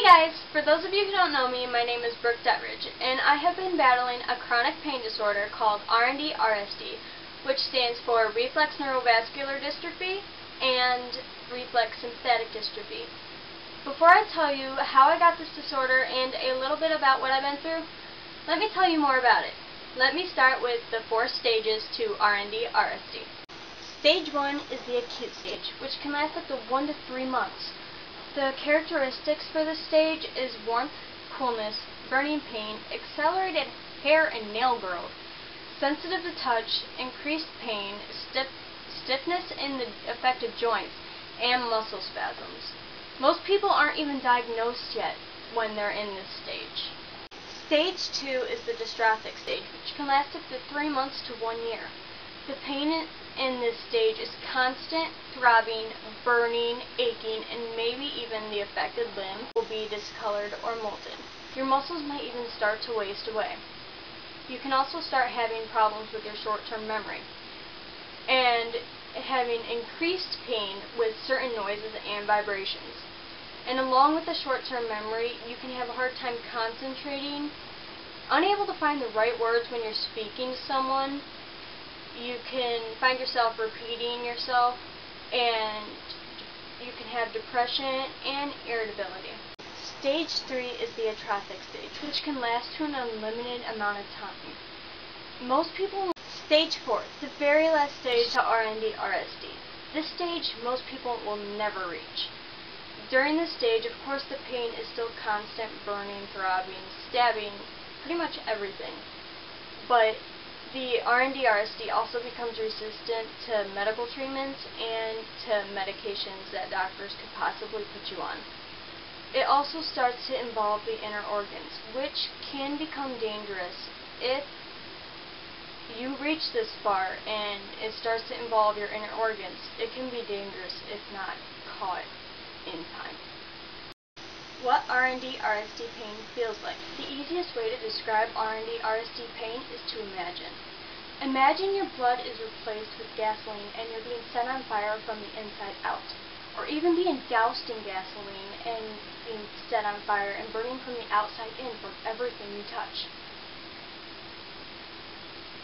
guys, for those of you who don't know me, my name is Brooke Detridge, and I have been battling a chronic pain disorder called RND RSD, which stands for Reflex Neurovascular Dystrophy and Reflex Sympathetic Dystrophy. Before I tell you how I got this disorder and a little bit about what I've been through, let me tell you more about it. Let me start with the 4 stages to RND RSD. Stage 1 is the acute stage, which can last up to 1 to 3 months. The characteristics for this stage is warmth, coolness, burning pain, accelerated hair and nail growth, sensitive to touch, increased pain, stiffness in the affected joints, and muscle spasms. Most people aren't even diagnosed yet when they're in this stage. Stage 2 is the dystrophic stage, which can last up to 3 months to 1 year. The pain in this stage is constant, throbbing, burning, aching, and maybe even the affected limb will be discolored or molted. Your muscles might even start to waste away. You can also start having problems with your short-term memory and having increased pain with certain noises and vibrations. And along with the short-term memory, you can have a hard time concentrating, unable to find the right words when you're speaking to someone. You can find yourself repeating yourself, and you can have depression and irritability. Stage 3 is the atrophic stage, which can last to an unlimited amount of time. Stage 4, the very last stage to RND RSD. This stage most people will never reach. During this stage, of course, the pain is still constant, burning, throbbing, stabbing, pretty much everything. But the RND RSD also becomes resistant to medical treatments and to medications that doctors could possibly put you on. It also starts to involve the inner organs, which can become dangerous if you reach this far and it starts to involve your inner organs. It can be dangerous if not caught in time. What RND RSD pain feels like. The easiest way to describe RND RSD pain is to imagine. Imagine your blood is replaced with gasoline and you're being set on fire from the inside out. Or even being doused in gasoline and being set on fire and burning from the outside in from everything you touch.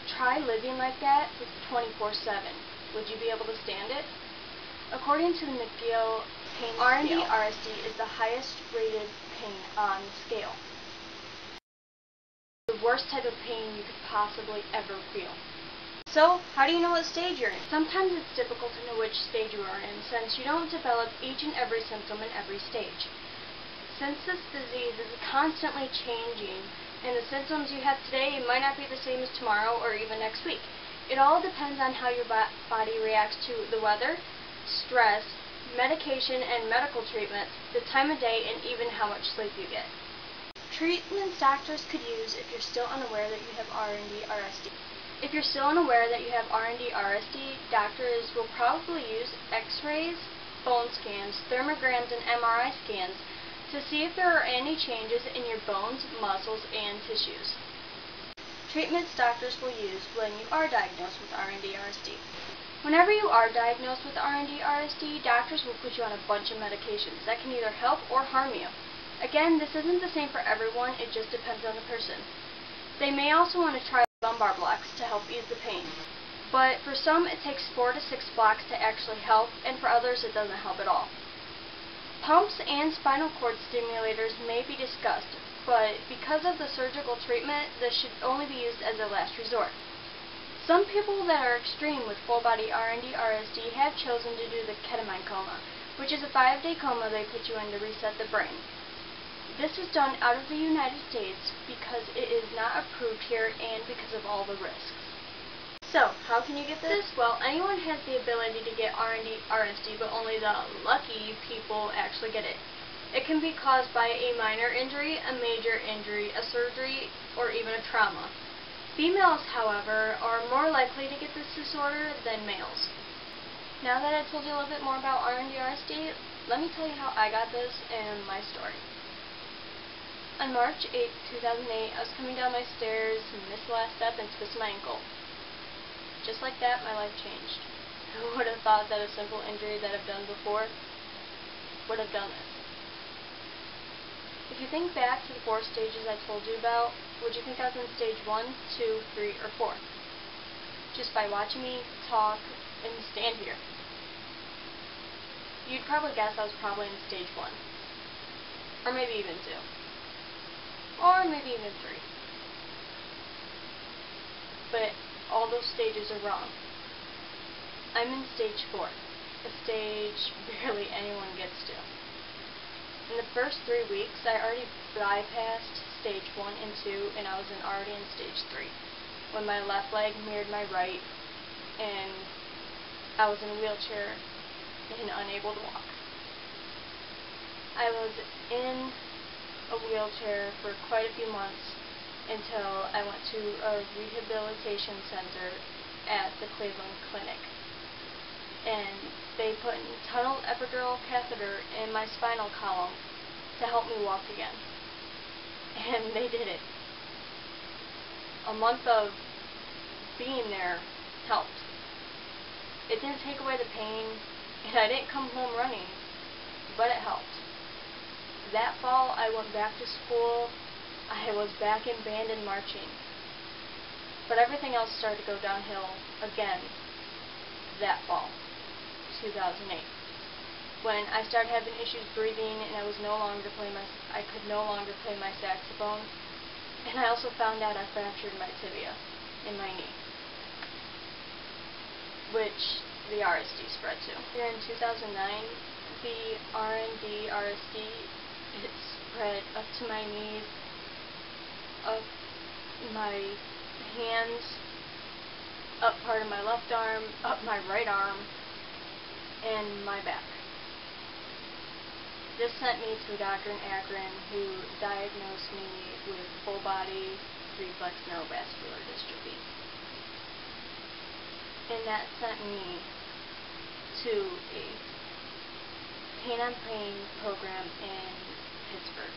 Try living like that for 24/7. Would you be able to stand it? According to the McGill pain scale, RND RSD is the highest rated pain on the scale. The worst type of pain you could possibly ever feel. So, how do you know what stage you're in? Sometimes it's difficult to know which stage you are in since you don't develop each and every symptom in every stage. Since this disease is constantly changing and the symptoms you have today might not be the same as tomorrow or even next week. It all depends on how your body reacts to the weather, stress, medication and medical treatments, the time of day, and even how much sleep you get. Treatments doctors could use if you're still unaware that you have RND RSD. If you're still unaware that you have RND RSD, doctors will probably use x-rays, bone scans, thermograms, and MRI scans to see if there are any changes in your bones, muscles, and tissues. Treatments doctors will use when you are diagnosed with RND RSD. Whenever you are diagnosed with RND RSD, doctors will put you on a bunch of medications that can either help or harm you. Again, this isn't the same for everyone, it just depends on the person. They may also want to try lumbar blocks to help ease the pain. But for some, it takes 4 to 6 blocks to actually help, and for others, it doesn't help at all. Pumps and spinal cord stimulators may be discussed, but because of the surgical treatment, this should only be used as a last resort. Some people that are extreme with full-body RND RSD have chosen to do the Ketamine Coma, which is a 5-day coma they put you in to reset the brain. This is done out of the United States because it is not approved here and because of all the risks. So, how can you get this? Well, anyone has the ability to get RND RSD, but only the lucky people actually get it. It can be caused by a minor injury, a major injury, a surgery, or even a trauma. Females, however, are more likely to get this disorder than males. Now that I've told you a little bit more about RND RSD, let me tell you how I got this and my story. On March 8, 2008, I was coming down my stairs, missed the last step, and twisted my ankle. Just like that, my life changed. Who would have thought that a simple injury that I've done before would have done this? If you think back to the 4 stages I told you about, would you think I was in stage 1, 2, 3, or 4? Just by watching me talk and stand here. You'd probably guess I was probably in stage 1. Or maybe even 2. Or maybe even 3. But all those stages are wrong. I'm in stage 4, a stage barely anyone gets to. In the first 3 weeks, I already bypassed stage 1 and 2, and I was already in stage 3, when my left leg mirrored my right, and I was in a wheelchair and unable to walk. I was in a wheelchair for quite a few months until I went to a rehabilitation center at the Cleveland Clinic. And they put an tunneled epidural catheter in my spinal column to help me walk again. And they did it. A month of being there helped. It didn't take away the pain, and I didn't come home running, but it helped. That fall, I went back to school. I was back in band and marching. But everything else started to go downhill again that fall, 2008. When I started having issues breathing and I could no longer play my saxophone. And I also found out I fractured my tibia in my knee, which the RSD spread to. Here in 2009, the RND, RSD, it spread up to my knees, up my hands, up part of my left arm, up my right arm, and my back. This sent me to a doctor in Akron who diagnosed me with full body reflex neurovascular dystrophy. And that sent me to a pain on pain program in Pittsburgh,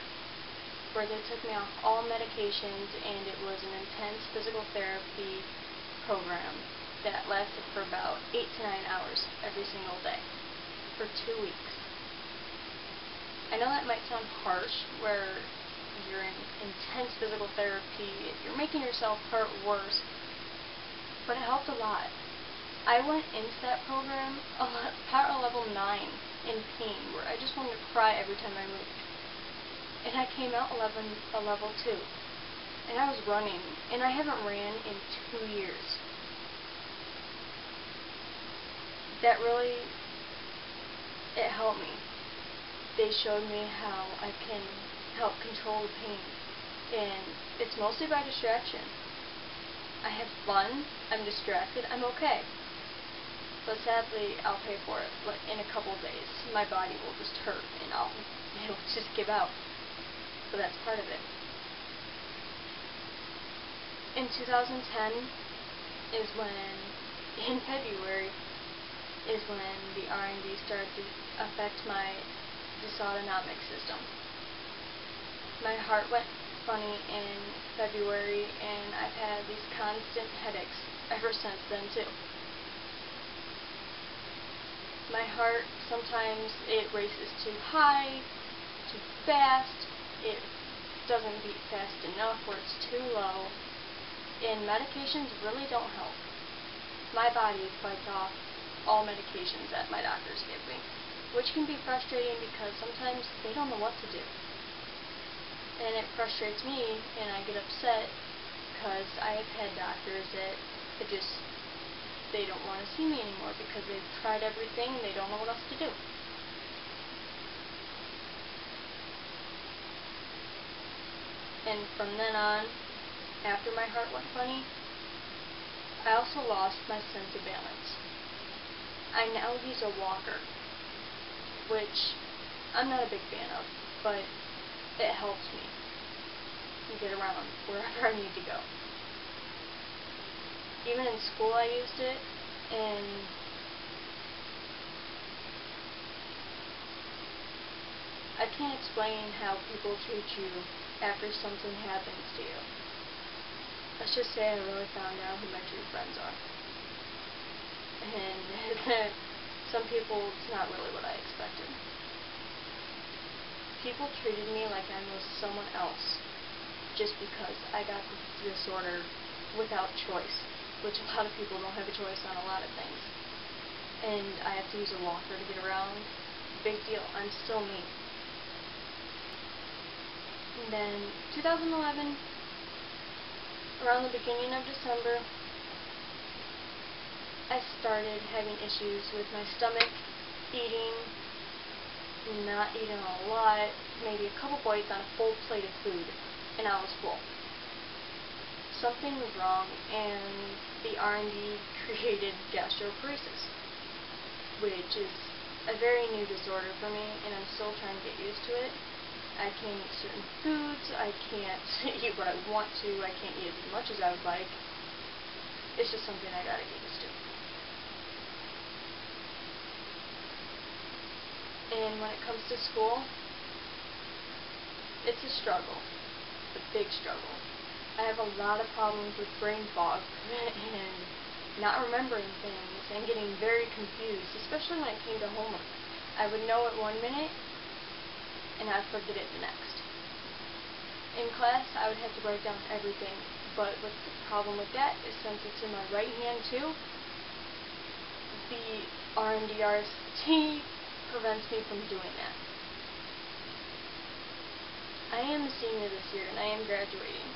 where they took me off all medications, and it was an intense physical therapy program that lasted for about 8 to 9 hours every single day for 2 weeks. I know that might sound harsh, where you're in intense physical therapy, you're making yourself hurt worse, but it helped a lot. I went into that program about a level 9 in pain, where I just wanted to cry every time I moved. And I came out a level 2. And I was running, and I haven't ran in 2 years. That really, it helped me. They showed me how I can help control the pain. And it's mostly by distraction. I have fun, I'm distracted, I'm okay. But sadly, I'll pay for it. Like in a couple days, my body will just hurt, and it'll just give out. So that's part of it. In 2010 is when, in February, is when the RND started to affect my dysautonomic system. My heart went funny in February, and I've had these constant headaches ever since then too. My heart, sometimes it races too high, too fast, it doesn't beat fast enough, or it's too low, and medications really don't help. My body fights off all medications that my doctors give me, which can be frustrating because sometimes they don't know what to do. And it frustrates me, and I get upset because I have had doctors that they don't want to see me anymore because they've tried everything and they don't know what else to do. And from then on, after my heart went funny, I also lost my sense of balance. I now use a walker, which I'm not a big fan of, but it helps me get around wherever I need to go. Even in school I used it, and I can't explain how people treat you after something happens to you. Let's just say I really found out who my true friends are. And some people, it's not really what I expected. people treated me like I was someone else just because I got this disorder without choice, which a lot of people don't have a choice on a lot of things. And I have to use a walker to get around. Big deal. I'm still me. And then 2011, around the beginning of December, I started having issues with my stomach, eating, not eating a lot, maybe a couple bites on a full plate of food, and I was full. Something was wrong, and the RND created gastroparesis, which is a very new disorder for me, and I'm still trying to get used to it. I can't eat certain foods, I can't eat what I want to, I can't eat as much as I would like. It's just something I gotta get used to. And when it comes to school, it's a struggle. It's a big struggle. I have a lot of problems with brain fog and not remembering things and getting very confused, especially when it came to homework. I would know it one minute and I'd forget it the next. In class, I would have to write down everything, but the problem with that is since it's in my right hand too, the RND prevents me from doing that. I am a senior this year and I am graduating.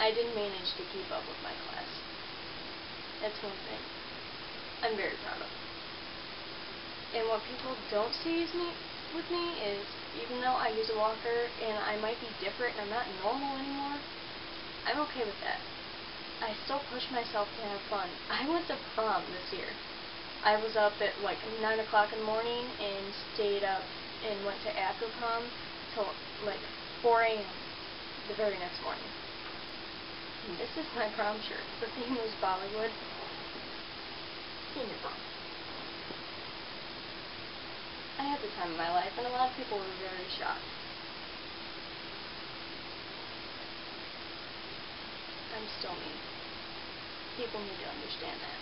I did manage to keep up with my class. That's one thing I'm very proud of. And what people don't see with me is, even though I use a walker and I might be different and I'm not normal anymore, I'm okay with that. I still push myself to have fun. I went to prom this year. I was up at like 9 o'clock in the morning and stayed up and went to after prom till like 4 a.m. the very next morning. And this is my prom shirt. The theme was Bollywood. Senior prom. I had the time of my life, and a lot of people were very shocked. I'm still me. People need to understand that.